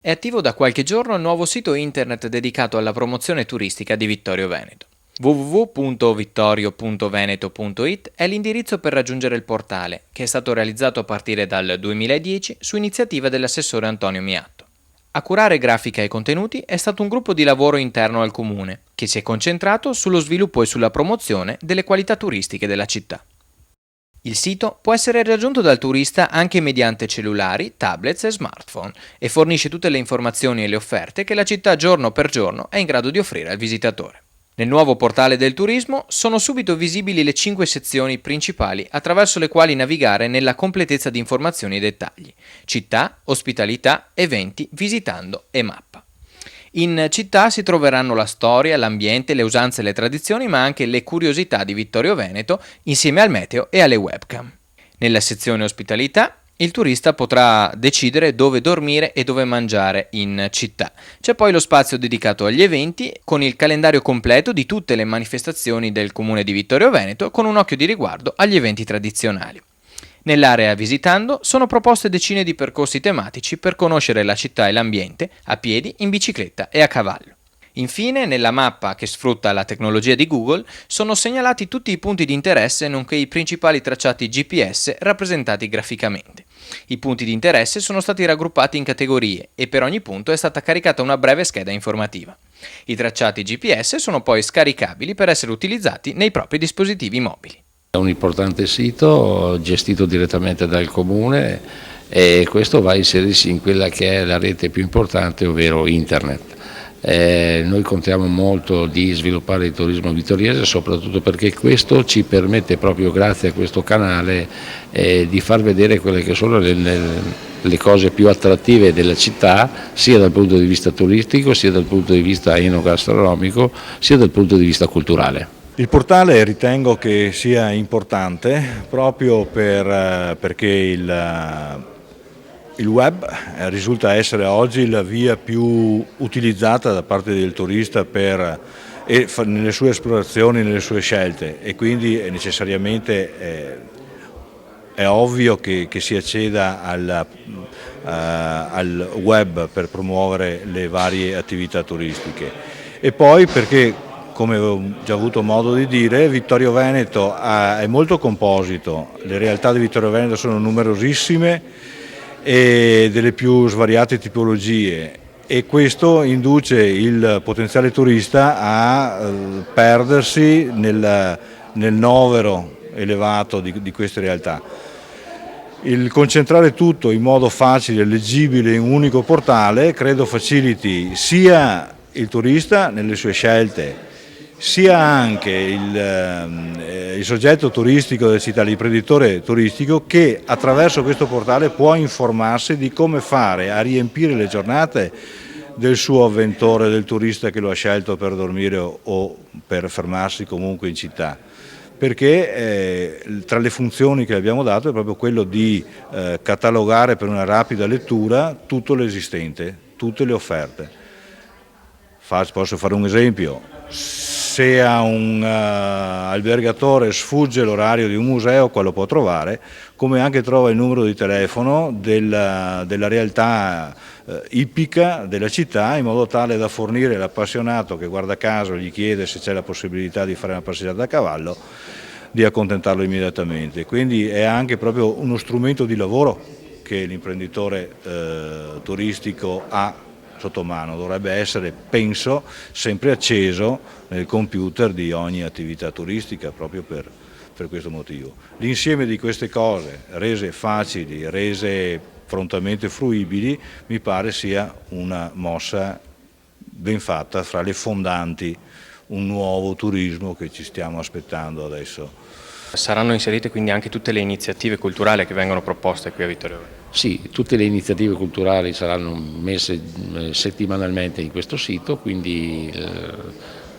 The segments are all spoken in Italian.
È attivo da qualche giorno il nuovo sito internet dedicato alla promozione turistica di Vittorio Veneto. www.vittorio.veneto.it è l'indirizzo per raggiungere il portale, che è stato realizzato a partire dal 2010 su iniziativa dell'assessore Antonio Miatto. A curare grafica e contenuti è stato un gruppo di lavoro interno al comune, che si è concentrato sullo sviluppo e sulla promozione delle qualità turistiche della città. Il sito può essere raggiunto dal turista anche mediante cellulari, tablets e smartphone e fornisce tutte le informazioni e le offerte che la città giorno per giorno è in grado di offrire al visitatore. Nel nuovo portale del turismo sono subito visibili le 5 sezioni principali attraverso le quali navigare nella completezza di informazioni e dettagli: città, ospitalità, eventi, visitando e mappa. In città si troveranno la storia, l'ambiente, le usanze e le tradizioni, ma anche le curiosità di Vittorio Veneto insieme al meteo e alle webcam. Nella sezione ospitalità il turista potrà decidere dove dormire e dove mangiare in città. C'è poi lo spazio dedicato agli eventi, con il calendario completo di tutte le manifestazioni del comune di Vittorio Veneto, con un occhio di riguardo agli eventi tradizionali. Nell'area visitando sono proposte decine di percorsi tematici per conoscere la città e l'ambiente a piedi, in bicicletta e a cavallo. Infine, nella mappa che sfrutta la tecnologia di Google sono segnalati tutti i punti di interesse nonché i principali tracciati GPS rappresentati graficamente. I punti di interesse sono stati raggruppati in categorie e per ogni punto è stata caricata una breve scheda informativa. I tracciati GPS sono poi scaricabili per essere utilizzati nei propri dispositivi mobili. È un importante sito gestito direttamente dal comune e questo va a inserirsi in quella che è la rete più importante, ovvero internet. Noi contiamo molto di sviluppare il turismo vittoriese, soprattutto perché questo ci permette, proprio grazie a questo canale, di far vedere quelle che sono le cose più attrattive della città, sia dal punto di vista turistico, sia dal punto di vista enogastronomico, sia dal punto di vista culturale. Il portale ritengo che sia importante proprio perché il web risulta essere oggi la via più utilizzata da parte del turista nelle sue esplorazioni, nelle sue scelte, e quindi è necessariamente è ovvio che si acceda al web per promuovere le varie attività turistiche. E poi perché, come ho già avuto modo di dire, Vittorio Veneto è molto composito, le realtà di Vittorio Veneto sono numerosissime e delle più svariate tipologie, e questo induce il potenziale turista a perdersi nel novero elevato di queste realtà. Il concentrare tutto in modo facile e leggibile in un unico portale credo faciliti sia il turista nelle sue scelte, sia anche il soggetto turistico della città, l'imprenditore turistico, che attraverso questo portale può informarsi di come fare a riempire le giornate del suo avventore, del turista che lo ha scelto per dormire o per fermarsi comunque in città. Perché tra le funzioni che abbiamo dato è proprio quello di catalogare per una rapida lettura tutto l'esistente, tutte le offerte. Posso fare un esempio: se a un albergatore sfugge l'orario di un museo, qua lo può trovare, come anche trova il numero di telefono della realtà ippica della città, in modo tale da fornire l'appassionato che, guarda caso, gli chiede se c'è la possibilità di fare una passeggiata a cavallo, di accontentarlo immediatamente. Quindi è anche proprio uno strumento di lavoro che l'imprenditore turistico ha sotto mano. Dovrebbe essere, penso, sempre acceso nel computer di ogni attività turistica, proprio per questo motivo. L'insieme di queste cose, rese facili, rese prontamente fruibili, mi pare sia una mossa ben fatta, fra le fondanti un nuovo turismo che ci stiamo aspettando adesso. Saranno inserite quindi anche tutte le iniziative culturali che vengono proposte qui a Vittorio Veneto? Sì, tutte le iniziative culturali saranno messe settimanalmente in questo sito, quindi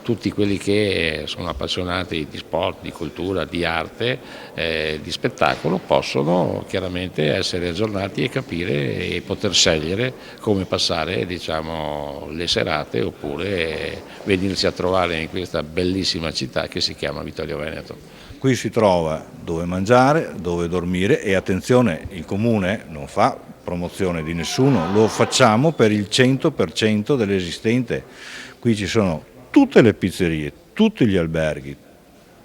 tutti quelli che sono appassionati di sport, di cultura, di arte, di spettacolo possono chiaramente essere aggiornati e capire e poter scegliere come passare, diciamo, le serate, oppure venirsi a trovare in questa bellissima città che si chiama Vittorio Veneto. Qui si trova dove mangiare, dove dormire, e attenzione, il comune non fa promozione di nessuno, lo facciamo per il 100% dell'esistente. Qui ci sono tutte le pizzerie, tutti gli alberghi,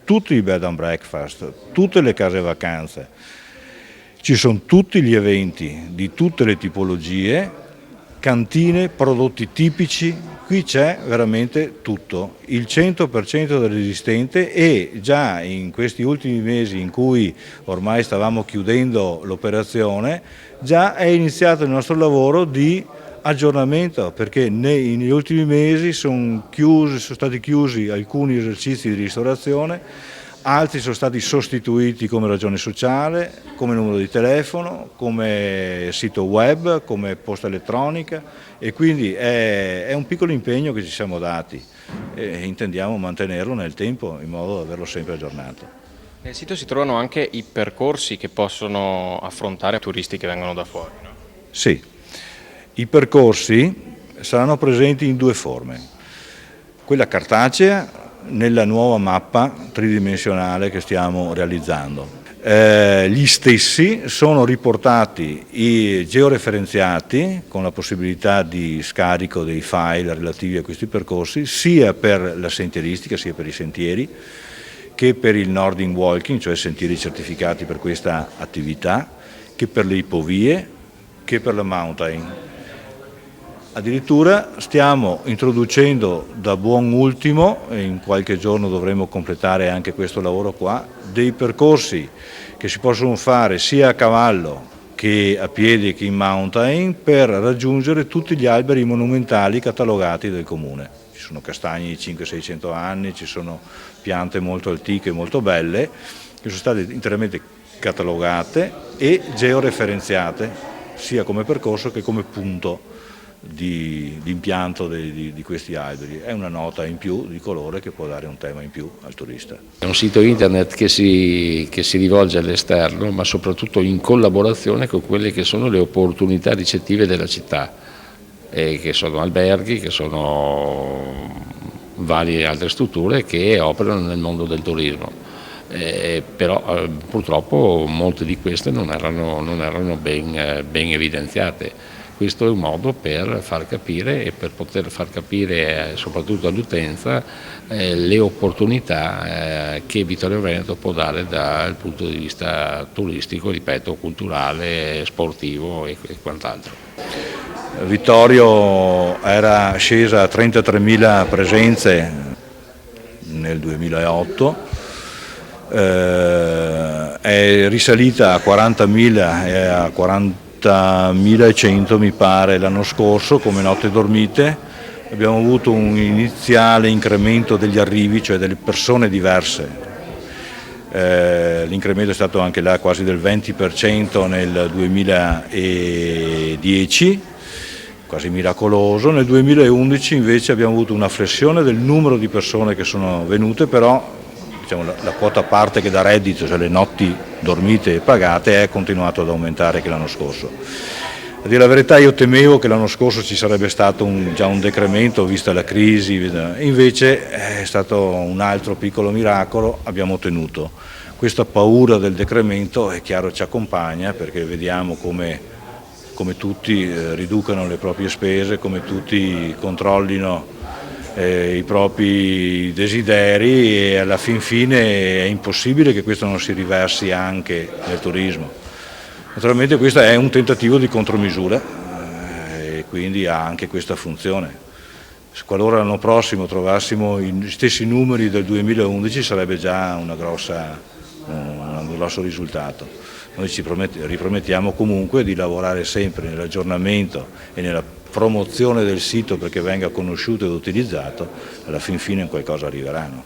tutti i bed and breakfast, tutte le case vacanze, ci sono tutti gli eventi di tutte le tipologie, cantine, prodotti tipici, qui c'è veramente tutto, il 100% dell'esistente, e già in questi ultimi mesi in cui ormai stavamo chiudendo l'operazione, già è iniziato il nostro lavoro di aggiornamento, perché negli ultimi mesi sono stati chiusi alcuni esercizi di ristorazione, altri sono stati sostituiti come ragione sociale, come numero di telefono, come sito web, come posta elettronica, e quindi è un piccolo impegno che ci siamo dati e intendiamo mantenerlo nel tempo in modo da averlo sempre aggiornato. Nel sito si trovano anche i percorsi che possono affrontare turisti che vengono da fuori, no? Sì, i percorsi saranno presenti in due forme: quella cartacea nella nuova mappa tridimensionale che stiamo realizzando. Gli stessi sono riportati e georeferenziati con la possibilità di scarico dei file relativi a questi percorsi, sia per la sentieristica, sia per i sentieri, che per il Nordic Walking, cioè sentieri certificati per questa attività, che per le ipovie, che per la mountain. Addirittura stiamo introducendo da buon ultimo, e in qualche giorno dovremo completare anche questo lavoro qua, dei percorsi che si possono fare sia a cavallo che a piedi che in mountain per raggiungere tutti gli alberi monumentali catalogati del comune. Ci sono castagni di 500-600 anni, ci sono piante molto antiche e molto belle che sono state interamente catalogate e georeferenziate sia come percorso che come punto di impianto di questi alberi. È una nota in più di colore che può dare un tema in più al turista. È un sito internet che si rivolge all'esterno, ma soprattutto in collaborazione con quelle che sono le opportunità ricettive della città, che sono alberghi, che sono varie altre strutture che operano nel mondo del turismo. Però purtroppo molte di queste non erano ben evidenziate. Questo è un modo per far capire e per poter far capire soprattutto all'utenza le opportunità che Vittorio Veneto può dare dal punto di vista turistico, ripeto, culturale, sportivo e quant'altro. Vittorio era scesa a 33.000 presenze nel 2008, è risalita a 40.000 e a 40.100 mi pare l'anno scorso come notte dormite. Abbiamo avuto un iniziale incremento degli arrivi, cioè delle persone diverse. L'incremento è stato anche là quasi del 20% nel 2010, quasi miracoloso. Nel 2011 invece abbiamo avuto una flessione del numero di persone che sono venute, però diciamo, la quota parte che da reddito, cioè le notti dormite e pagate, è continuato ad aumentare anche l'anno scorso. A dire la verità io temevo che l'anno scorso ci sarebbe stato già un decremento vista la crisi, invece è stato un altro piccolo miracolo, abbiamo ottenuto. Questa paura del decremento è chiaro ci accompagna, perché vediamo come tutti riducano le proprie spese, come tutti controllino i propri desideri, e alla fin fine è impossibile che questo non si riversi anche nel turismo. Naturalmente questo è un tentativo di contromisura e quindi ha anche questa funzione. Qualora l'anno prossimo trovassimo gli stessi numeri del 2011 sarebbe già un grosso risultato. Noi ci ripromettiamo comunque di lavorare sempre nell'aggiornamento e nella promozione del sito perché venga conosciuto ed utilizzato, alla fin fine qualcosa arriveranno.